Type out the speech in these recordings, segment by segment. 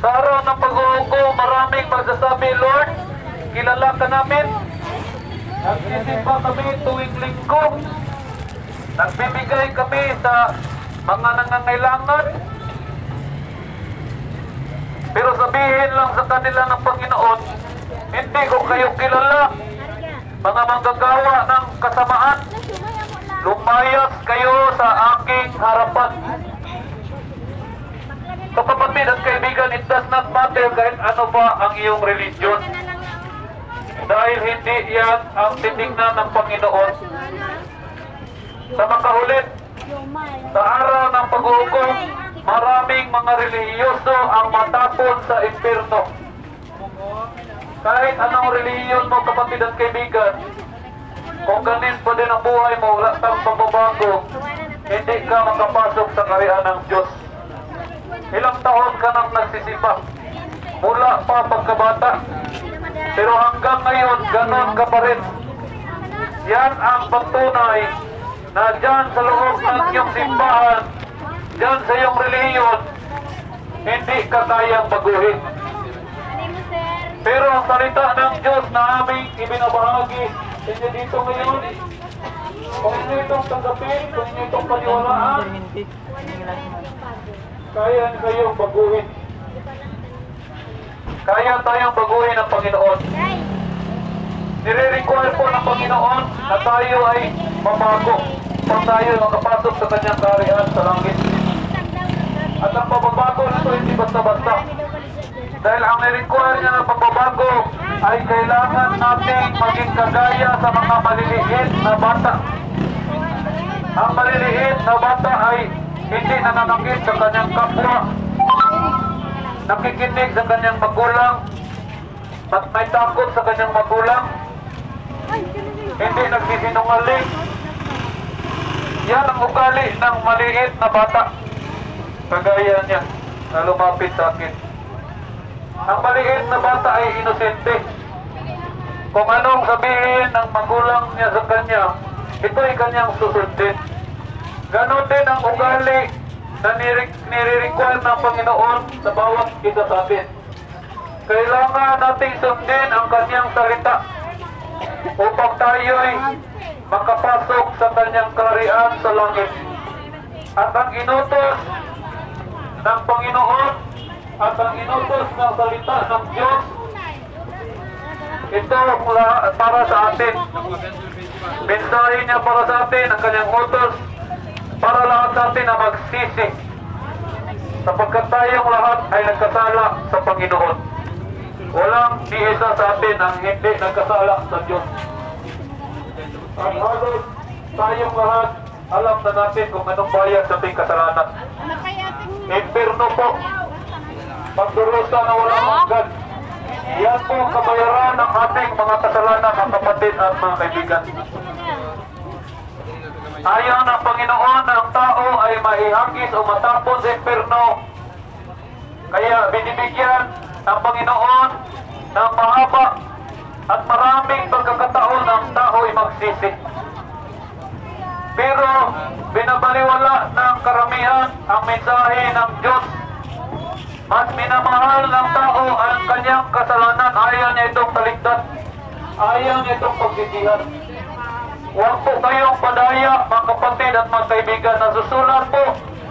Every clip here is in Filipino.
Sa araw ng pag-uuko, maraming magsasabi, Lord, kilala ka namin. Nagsisimba kami tuwing linggo. Nagbibigay kami sa mga nangangailangan. Pero sabihin lang sa kanila ng Panginoon, hindi ko kayo kilala. Mga manggagawa ng kasamaan, lumayas kayo sa aking harapan. So kapatid at kaibigan, it does not matter kahit ano ba ang iyong religion. Dahil hindi yan ang titignan ng Panginoon. Sa makaulit, sa araw ng pag-uukom, maraming mga relihiyoso ang matapon sa impyerno. Kahit anong relihiyon mo, kapatid at kaibigan, kung ganin pa din ang buhay mo, wala kang pagbabago, hindi ka makapasok sa kaharian ng Diyos. Ilang taon ka nang nagsisimba, mula pa pagkabata, pero hanggang ngayon, ganon ka pa rin. Yan ang pagtunay na dyan sa loob ng iyong simbahan, dyan sa iyong relihiyon, hindi ka kayang baguhin. Pero ang salita ng Diyos na aming ibinabahagi hindi dito ngayon, kung inyo itong tanggapin, kung inyo itong paniwalaan, kaya kayong baguhin. Kaya tayong baguhin ng Panginoon. Nire-require po ng Panginoon na tayo ay mabago pag tayo ay makapasok sa kanyang kaharian sa langit. At ang pagbabago nito hindi basta-basta. Dahil ang nire-require niya ng pagbabago ay kailangan natin maging kagaya sa mga maliliit na bata. Ang maliliit na bata ay hindi nananakit sa kanyang kapwa, nakikinig sa kanyang magulang, at may takot sa kanyang magulang, hindi nagsisinungaling. Yan ang ugali ng maliit na bata. Kagaya niya na lumapit sa akin. Ang maliit na bata ay inosente. Kung anong sabihin ng magulang niya sa kanya, ito ay kanyang susundin. Ganon din ang ugali na nire-require ng Panginoon sa bawat isa sa atin. Kailangan nating sundin ang kanyang salita upang tayo'y makapasok sa kanyang kaharian sa langit. At ang inutos ng Panginoon at ang inutos ng salita ng Diyos, ito para sa atin. Mensahe niya para sa atin, ang kanyang utos para lahat sa atin na magsisi, sapagkat tayong lahat ay nagkasala sa Panginoon. Walang ni isa sa atin ang hindi nagkasala sa Diyos. At halos tayong lahat alam na natin kung anong bayad sa ating kasalanan. Impyerno po, pagdurusa na walang hanggan. Yan po ang kabayaran ng ating mga kasalanan, mga kapatid at mga kaibigan. Ayaw ng Panginoon na ang tao ay maihagis o matapon sa impyerno. Kaya binibigyan ng Panginoon ng mahaba at maraming pagkakataon ng tao ay magsisi. Pero binabaliwala ng karamihan ang mensahe ng Diyos. Mas minamahal ng tao ang kanyang kasalanan. Ayaw niya itong talikdan. Ayaw niya itong pagsisihan. Huwag po kayong padaya, mga kapatid at mga kaibigan, na susulat po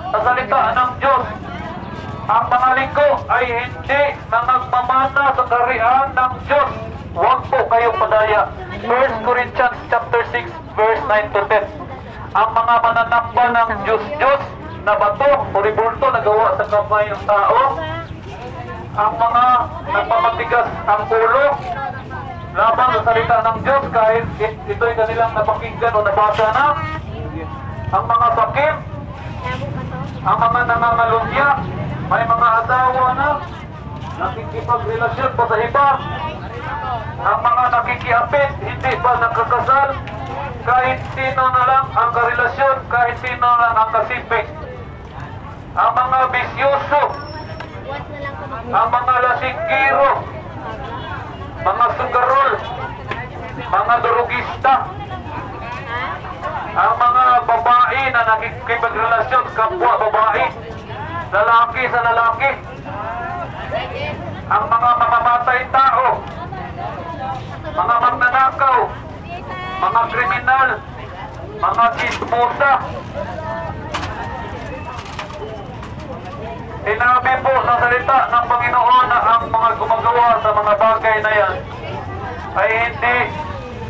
sa salita ng Diyos. Ang mga linggo ay hindi nangagmamana sa kaharian ng Diyos. Huwag po kayong padaya. 1 Corinthians chapter 6 verse 9 to 10. Ang mga mananakba ng Diyos na bato o ribulto na gawa sa kamay ng tao, ang mga nagpapatigas ang ulo laban sa salita ng Diyos, kahit ito'y kanilang napakinggan o nabasa na, ang mga sakit, ang mga nangangalunya, may mga asawa na nakikipagrelasyon pa sa iba, ang mga nakikiapit, hindi pa nakakasal, kahit sino na lang ang karelasyon, kahit sino lang ang kasiping, ang mga bisyoso, ang mga lasinggiro, mga sugarol, mga durugista, ang mga babae na nakikipagrelasyon kapwa babae, lalaki sa lalaki, ang mga mamamatay tao, mga magnanakaw, mga kriminal, mga chismosa. Sinabi po sa salita ng Panginoon na ang mga gumagawa sa mga bagay na yan ay hindi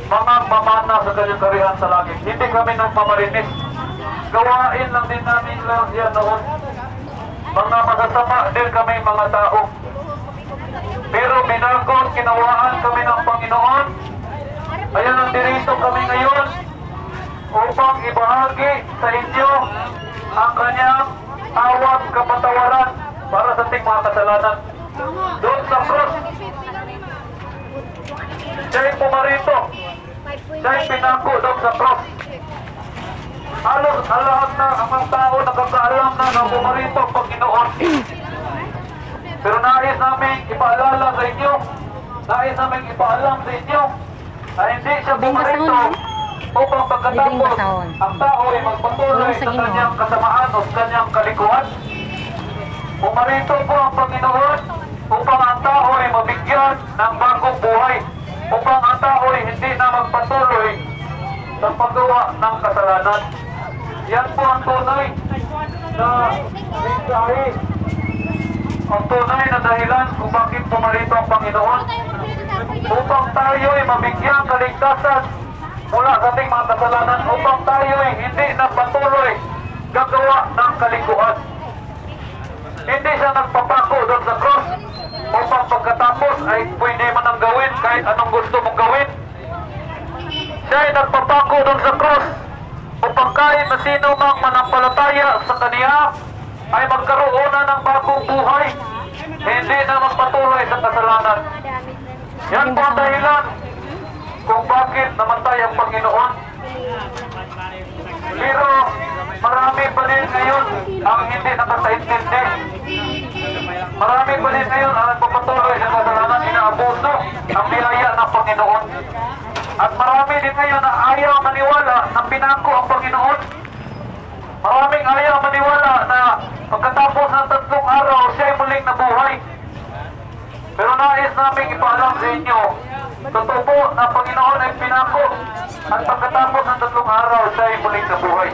mga pamana sa kanyang karihan sa langit. Hindi kami nang pamarinis. Gawain lang din namin lang yan noon. Mga masasama din kami mga tao. Pero binagod, kinawaan kami ng Panginoon. Ayan ang dirito kami ngayon upang ibahagi sa inyo ang kanyang awat kapatawaran para sa ating mga kasalanan. Doon sa cross, siya'y pumarito. Siya'y pinako doon sa cross. Halos lahat na ang mga tao nakakaalam na pumarito ang Panginoon. Pero nais namin ipaalala sa inyo, nais namin ipaalam sa inyo na hindi siya pumarito upang pagkatapos ang tao ay magpatuloy sa kanyang kasamaan o kanyang kalikuan. Pumarito po ang Panginoon upang ang tao ay mabigyan ng bagong buhay, upang ang tao ay hindi na magpatuloy sa paggawa ng kasalanan. Yan po ang tunay na mensahe, ang tunay na dahilan kung bakit pumarito ang Panginoon, upang tayo ay mabigyan kaligtasan mula sa ating mga kasalanan, upang tayo ay hindi na patuloy gagawa ng kalikuan. Hindi siya nagpapako doon sa cross upang pagkatapos ay pwede man ang gawin kahit anong gusto mong gawin. Siya ay nagpapako doon sa cross upang kahit na sino mang manampalataya sa kaniya ay magkaroon na ng bagong buhay, hindi na magpatuloy sa kasalanan. Yan po ang dahilan kung bakit namatay ang Panginoon. Pero marami pa rin ngayon ang hindi nakakaintindi. Marami pa rin ngayon ang nagpapatuloy sa kasalanan, inaabuso ang biyaya ng Panginoon. At marami din ngayon na ayaw maniwala na pinako ang Panginoon. Maraming ayaw maniwala na pagkatapos ng 3 araw siya ay muling nabuhay. Pero nais namin ipaalam sa inyo, totoo po na Panginoon ay pinako at pagkatapos ng 3 araw siya ay muling nabuhay.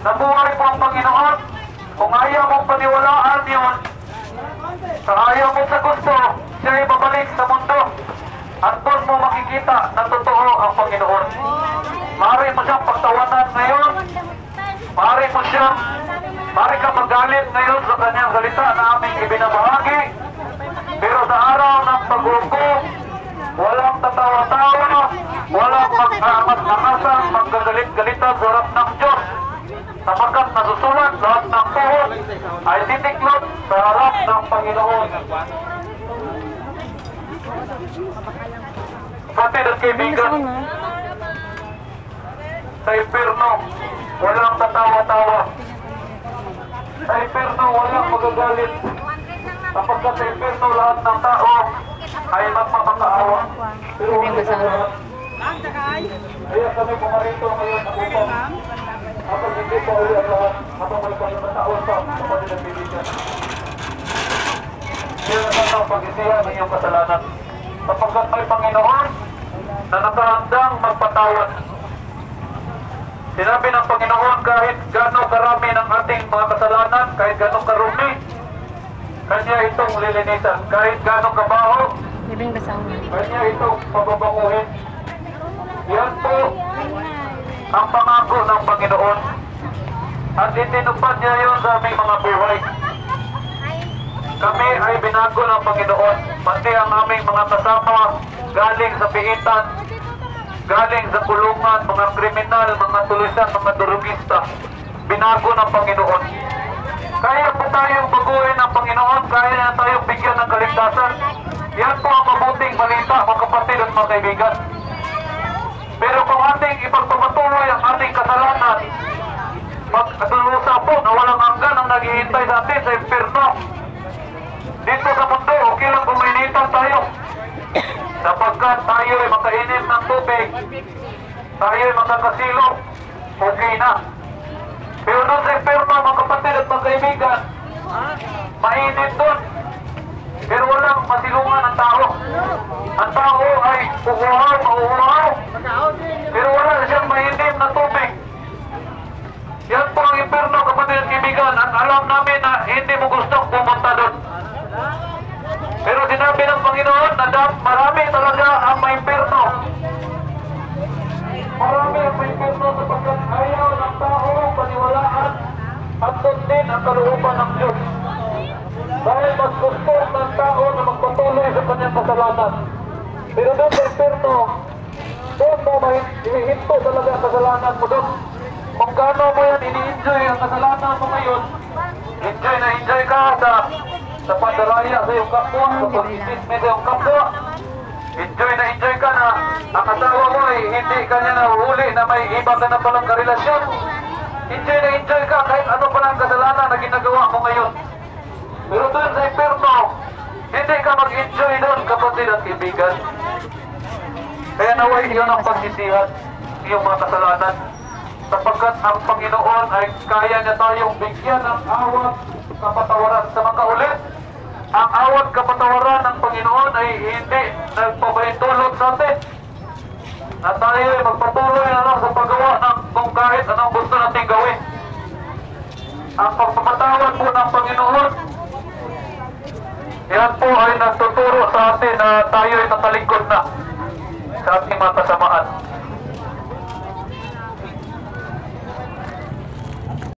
Nabuhay po ang Panginoon. Kung ayaw mong paniwalaan yun, sa ayaw mo sa gusto, siya ay babalik sa mundo. At doon mo makikita na totoo ang Panginoon. Maaari mo siyang pagtawanan ngayon. Maaari ka magalit ngayon sa kanyang salita na aming ibinabahagi. Pero sa araw ng paghukom, walang tatawa-tawa, walang mag-angas-angasan, maggagalit-galitan sa harap ng Diyos. Sapagkat nasusulat lahat ng tuhod ay titiklot sa harap ng Panginoon. Kapatid at kaibigan, sa impyerno, walang tatawa-tawa. Sa impyerno, walang magagalit. Sapagkat sa impyerno, lahat ng tao ay magpapakaawa. Pero kaya kami pumarito ngayon na upang kapag hindi pa uli ang lahat, kapag may pagkakataon pa, kapatid at kaibigan. Kaya naman ang pag-isihan ng iyong kasalanan. Sapagkat may Panginoon na nakahandang magpatawad. Sinabi ng Panginoon kahit gano'ng karami ng ating mga kasalanan, kahit gano'ng karumi, kanya itong lilinisan. Kahit gano'ng kabaho, kanya itong pababanguhin. Yan po ang pangako ng Panginoon. At itinupad niya yun sa aming mga buhay. Kami ay binago ng Panginoon, pati ang aming mga kasama galing sa piitan, galing sa kulungan, mga kriminal, mga tulisan, mga durugista, binago ng Panginoon. Kaya po tayong baguhin ng Panginoon, kaya na tayong bigyan ng kaligtasan. Yan po ang mabuting balita, mga kapatid at mga kaibigan. Pero kung ating ipagpapatuloy ang ating kasalanan, magkasulusa po na walang hanggan ang naghihintay sa atin sa impyerno. Dito sa mundo, okay lang kung mainitan tayo. Sapagkat tayo ay makainit ng tubig, tayo ay makakasilong, okay na. Pero doon sa impyerno, mga kapatid at mga kaibigan, mainit doon. pero walang masilungan ang tao. Ang tao ay uhaw, mauuhaw, pero wala siyang mainim na tubig. Yan po ang impyerno, kapatid at kaibigan. At alam namin na hindi mo gustong pumunta doon. Pero sinabi ng Panginoon na marami talaga ang may impyerno. Marami ang may impyerno sapagkat ayaw ng tao paniwalaan at sundin ang kalooban ng Diyos. Dahil mas gusto ng tao na magpatuloy sa kanyang kasalanan. Pero doon sa impyerno, doon mo hihinto talaga ang kasalanan mo doon. Kung gaano mo yan ini-enjoy ang kasalanan mo ngayon, enjoy na enjoy ka sa padaraya sa iyong kapwa, sa pag-isisme sa iyong kapwa. Enjoy na enjoy ka na ang asawa mo ay hindi kanya nahuhuli na may iba ka na palang karelasyon. Enjoy na enjoy ka kahit ano pa lang kasalanan na ginagawa mo ngayon. Pero doon sa impyerno, hindi ka mag-enjoy doon, kapatid at kaibigan. Kaya naway yun ang pagsisihan, iyong mga kasalanan. Sapagkat ang Panginoon ay kaya niya tayong bigyan ng awat kapatawaran. Sa mga ulit, ang awat kapatawaran ng Panginoon ay hindi nagpapaintulot sa atin na tayo ay magpatuloy na lang sa paggawa ng kung kahit anong gusto natin gawin. Ang pagpapatawad po ng Panginoon, yan po ay nagtuturo sa atin na tayo ay natalikod na sa ating mga kasamaan.